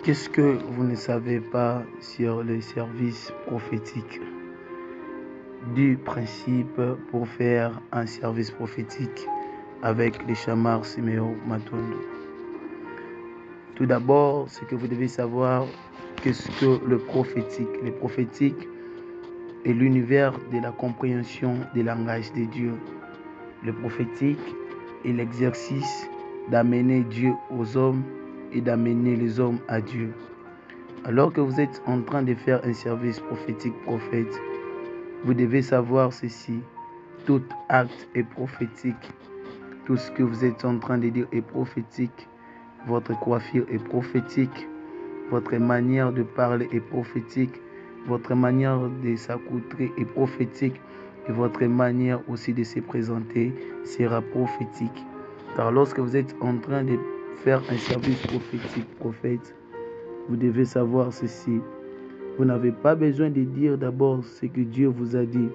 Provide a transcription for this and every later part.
Qu'est-ce que vous ne savez pas sur les services prophétiques? Du principe pour faire un service prophétique avec les chamars Siméon Matondo. Tout d'abord, ce que vous devez savoir, qu'est-ce que le prophétique? Le prophétique est l'univers de la compréhension des langages de Dieu. Le prophétique est l'exercice d'amener Dieu aux hommes et d'amener les hommes à Dieu. Alors que vous êtes en train de faire un service prophétique prophète, vous devez savoir ceci: tout acte est prophétique. Tout ce que vous êtes en train de dire est prophétique. Votre coiffure est prophétique. Votre manière de parler est prophétique. Votre manière de s'accoutrer est prophétique. Et votre manière aussi de se présenter sera prophétique. Car lorsque vous êtes en train de faire un service prophétique prophète, vous devez savoir ceci: vous n'avez pas besoin de dire d'abord ce que Dieu vous a dit,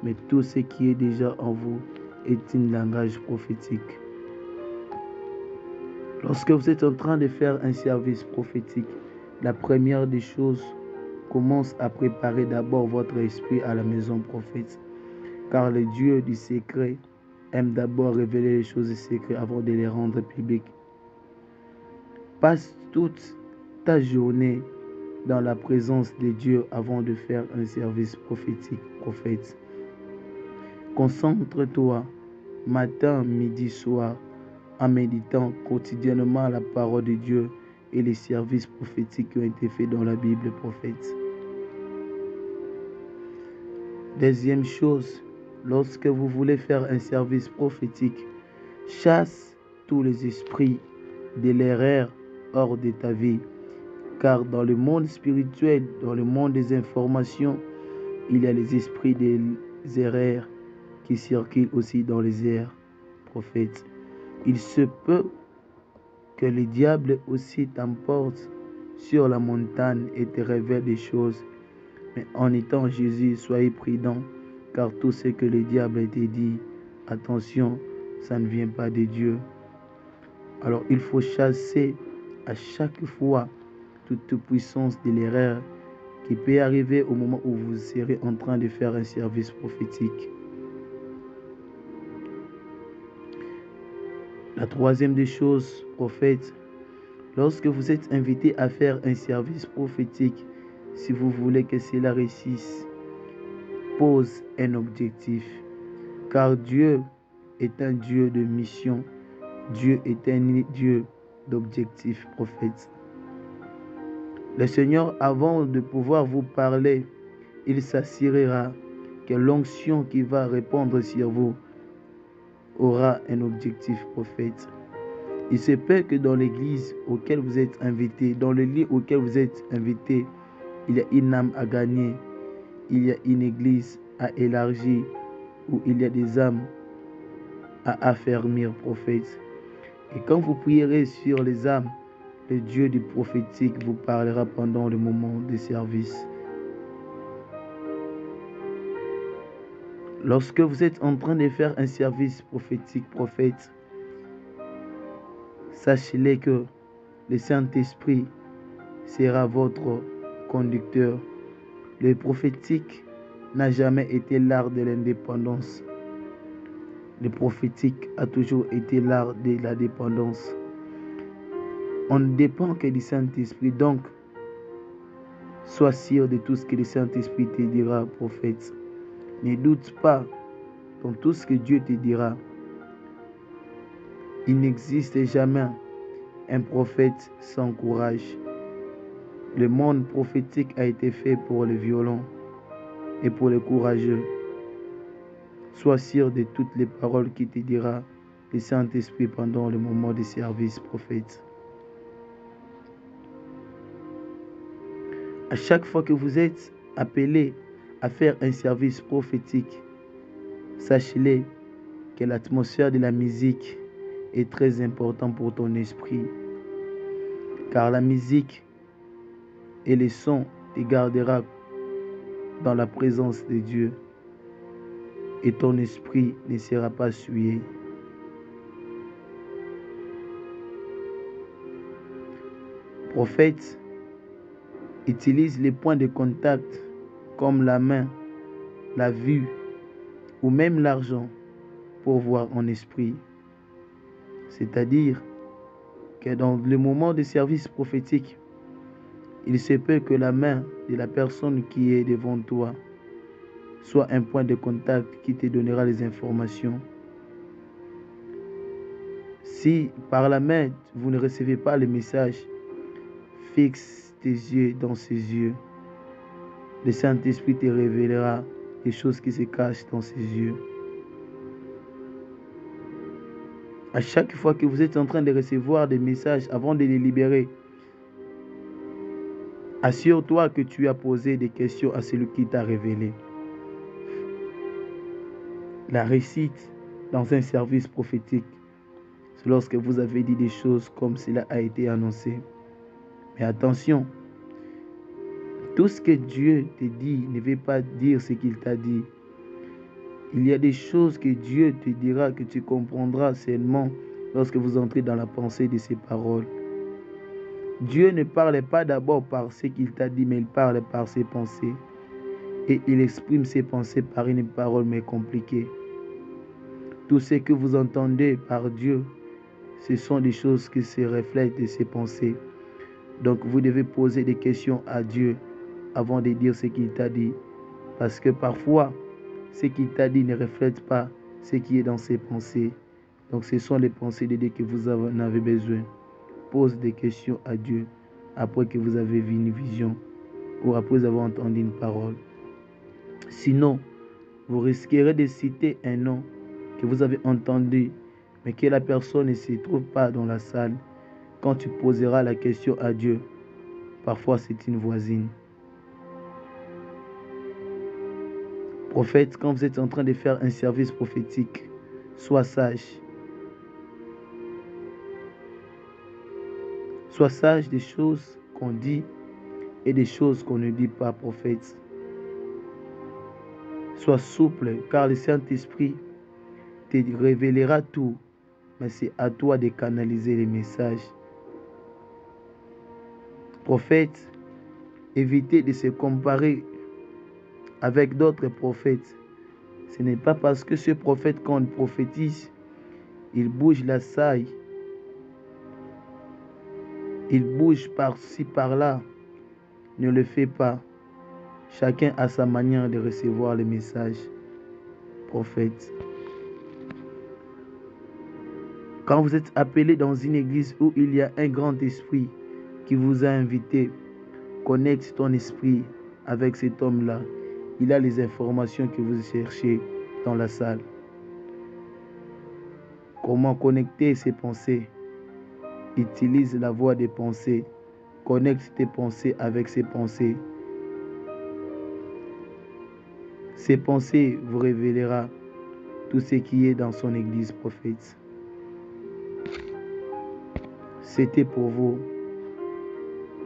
mais tout ce qui est déjà en vous est un langage prophétique. Lorsque vous êtes en train de faire un service prophétique, la première des choses, commence à préparer d'abord votre esprit à la maison prophète. Car le Dieu du secret aime d'abord révéler les choses du secret avant de les rendre publiques. Passe toute ta journée dans la présence de Dieu avant de faire un service prophétique, prophète. Concentre-toi matin, midi, soir en méditant quotidiennement la parole de Dieu et les services prophétiques qui ont été faits dans la Bible, prophète. Deuxième chose, lorsque vous voulez faire un service prophétique, chasse tous les esprits de l'erreur hors de ta vie. Car dans le monde spirituel, dans le monde des informations, il y a les esprits des erreurs qui circulent aussi dans les airs, prophète. Il se peut que le diable aussi t'emporte sur la montagne et te révèle des choses. Mais en étant Jésus, soyez prudents, car tout ce que le diable te dit, attention, ça ne vient pas de Dieu. Alors il faut chasser à chaque fois toute puissance de l'erreur qui peut arriver au moment où vous serez en train de faire un service prophétique. La troisième des choses, prophète, lorsque vous êtes invité à faire un service prophétique, si vous voulez que cela réussisse, pose un objectif. Car Dieu est un Dieu de mission. Dieu est un Dieu d'objectif, prophète. Le Seigneur, avant de pouvoir vous parler, il s'assurera que l'onction qui va répondre sur vous aura un objectif, prophète. Il se peut que dans l'église auquel vous êtes invité, dans le lieu auquel vous êtes invité, il y a une âme à gagner, il y a une église à élargir, où il y a des âmes à affermir, prophète. Et quand vous prierez sur les âmes, le Dieu du prophétique vous parlera pendant le moment de service. Lorsque vous êtes en train de faire un service prophétique, prophète, sachez-le que le Saint-Esprit sera votre conducteur. Le prophétique n'a jamais été l'art de l'indépendance. Le prophétique a toujours été l'art de la dépendance. On ne dépend que du Saint-Esprit. Donc, sois sûr de tout ce que le Saint-Esprit te dira, prophète. Ne doute pas dans tout ce que Dieu te dira. Il n'existe jamais un prophète sans courage. Le monde prophétique a été fait pour les violents et pour les courageux. Sois sûr de toutes les paroles qu'il te dira le Saint-Esprit pendant le moment du service, prophète. À chaque fois que vous êtes appelé à faire un service prophétique, sachez-le que l'atmosphère de la musique est très importante pour ton esprit. Car la musique et les sons te gardera dans la présence de Dieu. Et ton esprit ne sera pas souillé. Prophète, Utilise les points de contact comme la main, la vue ou même l'argent pour voir en esprit. C'est-à-dire que dans le moment de service prophétique, il se peut que la main de la personne qui est devant toi soit un point de contact qui te donnera les informations. Si par la main, vous ne recevez pas le message, fixe tes yeux dans ses yeux. Le Saint-Esprit te révélera les choses qui se cachent dans ses yeux. À chaque fois que vous êtes en train de recevoir des messages, avant de les libérer, assure-toi que tu as posé des questions à celui qui t'a révélé. La réussite dans un service prophétique, c'est lorsque vous avez dit des choses comme cela a été annoncé. Mais attention, tout ce que Dieu te dit ne veut pas dire ce qu'il t'a dit. Il y a des choses que Dieu te dira que tu comprendras seulement lorsque vous entrez dans la pensée de ses paroles. Dieu ne parle pas d'abord par ce qu'il t'a dit, mais il parle par ses pensées. Et il exprime ses pensées par une parole mais compliquée. Tout ce que vous entendez par Dieu, ce sont des choses qui se reflètent de ses pensées. Donc vous devez poser des questions à Dieu avant de dire ce qu'il t'a dit. Parce que parfois, ce qu'il t'a dit ne reflète pas ce qui est dans ses pensées. Donc ce sont les pensées de Dieu que vous en avez besoin. Pose des questions à Dieu après que vous avez vu une vision ou après avoir entendu une parole. Sinon, vous risquerez de citer un nom que vous avez entendu, mais que la personne ne se trouve pas dans la salle. Quand tu poseras la question à Dieu, parfois c'est une voisine. Prophète, quand vous êtes en train de faire un service prophétique, sois sage. Sois sage des choses qu'on dit et des choses qu'on ne dit pas, prophète. Sois souple, car le Saint-Esprit te révélera tout, mais c'est à toi de canaliser les messages. Prophète, évitez de se comparer avec d'autres prophètes. Ce n'est pas parce que ce prophète, quand il prophétise, il bouge la saille, il bouge par-ci, par-là. Ne le fais pas. Chacun a sa manière de recevoir les messages. Prophète. Quand vous êtes appelé dans une église où il y a un grand esprit qui vous a invité, connecte ton esprit avec cet homme-là. Il a les informations que vous cherchez dans la salle. Comment connecter ses pensées? Utilise la voie des pensées. Connecte tes pensées avec ses pensées. Ses pensées vous révélera tout ce qui est dans son église, prophète. C'était pour vous,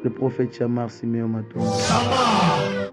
le prophète Chamar Simeon Matombo.